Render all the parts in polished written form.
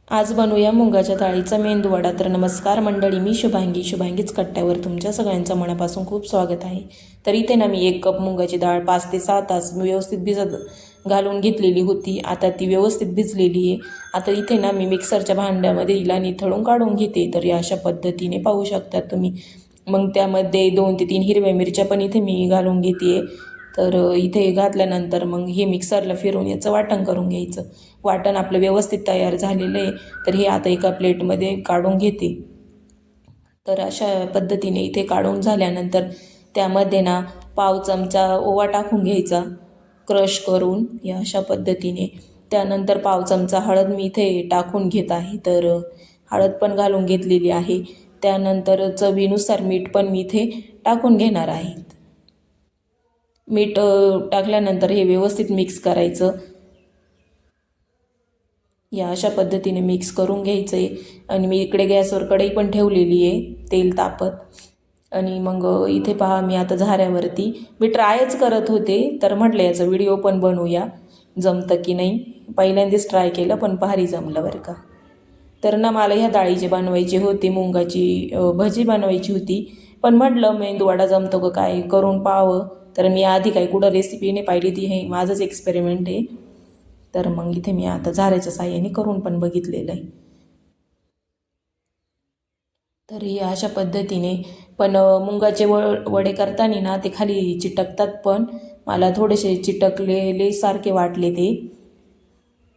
आज बनवूया मुगाच्या डाळीचा मेंदूवडा। तर नमस्कार मंडळी, मी शुभांगीच कट्ट्यावर तुमच्या सगळ्यांचं मनापासून खूप स्वागत आहे। तर इथे ना मी 1 कप मुगाची डाळ 5 ते 6 तास व्यवस्थित भिजत घालून घेतलेली होती। आता ती व्यवस्थित भिजलेली आहे। आता इथे ना मी मिक्सरच्या भांड्यामध्ये हिला निथळून काढून घेते। तर या अशा पद्धतीने पाहू शकता तुम्ही। मग त्यामध्ये 2 ते 3 हिरव्या मिरच्या पण इथे मी घालून घेते। तर इथे घातल्यानंतर मग हे मिक्सरला फिरवून याचं वाटण करून घ्यायचं। वाटण आपलं व्यवस्थित तयार झालेलं आहे। तर हे आता एका प्लेटमध्ये काढून घेते। तर अशा पद्धतीने इथे काढून झाल्यानंतर त्यामध्ये ना पाव चमचा ओवा टाकून घ्यायचा क्रश करून या अशा पद्धतीने। त्यानंतर पाव चमचा हळद मी इथे टाकून घेत आहे। तर हळद पण घालून घेतलेली आहे। त्यानंतर चवीनुसार मीठ पण मी इथे टाकून घेणार आहे। मीठ टाकल्यानंतर हे व्यवस्थित मिक्स करायचं। या अशा पद्धतीने मिक्स करून घ्यायचं आहे। आणि मी इकडे गॅसवर कढई पण ठेवलेली आहे तेल तापत। आणि मग इथे पहा मी आता झाऱ्यावरती मी ट्रायच करत होते। तर म्हटलं याचा व्हिडिओ पण बनवूया, जमतं की नाही। पहिल्यांदाच ट्राय केलं पण भारी जमलं बरं का। तर ना मला ह्या डाळीचे बनवायचे होते, मुंगाची भजी बनवायची होती। पण म्हटलं मेंदूवडा जमतो का काय, करून पाहावं। तर मी आधी काही कुठं रेसिपी नाही पाहिली, ती हे माझंच एक्सपेरिमेंट आहे। तर मग इथे मी आता झाऱ्याच्या साहाय्याने करून पण बघितलेलं आहे। तर हे अशा पद्धतीने पण मुंगाचे वडे करताना ना ते खाली चिटकतात, पण मला थोडेसे चिटकलेले सारखे वाटले ते।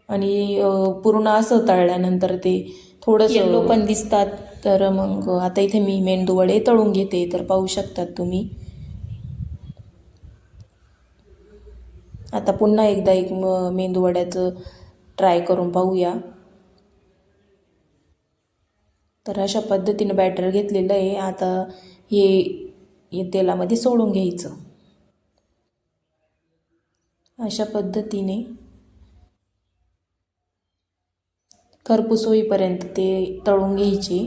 आणि पूर्ण असं तळल्यानंतर ते थोडंसं येलो पण दिसतात। तर मग आता इथे मी मेंदू वडे तळून घेते। तर पाहू शकतात तुम्ही। आता पुन्हा एकदा एक मेंदू वड्याचं ट्राय करून पाहूया। तर अशा पद्धतीने बॅटर घेतलेलं आहे। आता हे तेलामध्ये सोडून घ्यायचं अशा पद्धतीने खरपूस होईपर्यंत ते तळून घ्यायचे।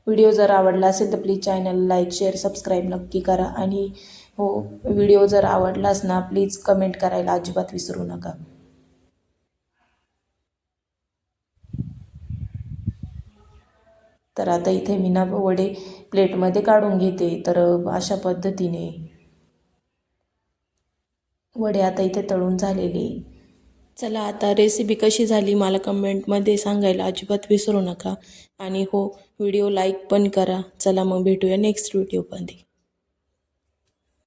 व्हिडिओ जर आवडला असेल तर please channel like share subscribe नक्की करा। आणि हो, व्हिडिओ जर आवडलाच ना प्लीज कमेंट करायला अजिबात विसरू नका। तर आता इथे मी ना वडे प्लेटमध्ये काढून घेते। तर अशा पद्धतीने वडे आता इथे तळून झालेले। चला, आता रेसिपी कशी झाली मला कमेंटमध्ये सांगायला अजिबात विसरू नका। आणि हो, व्हिडिओ लाईक पण करा। चला मग भेटूया नेक्स्ट व्हिडिओमध्ये।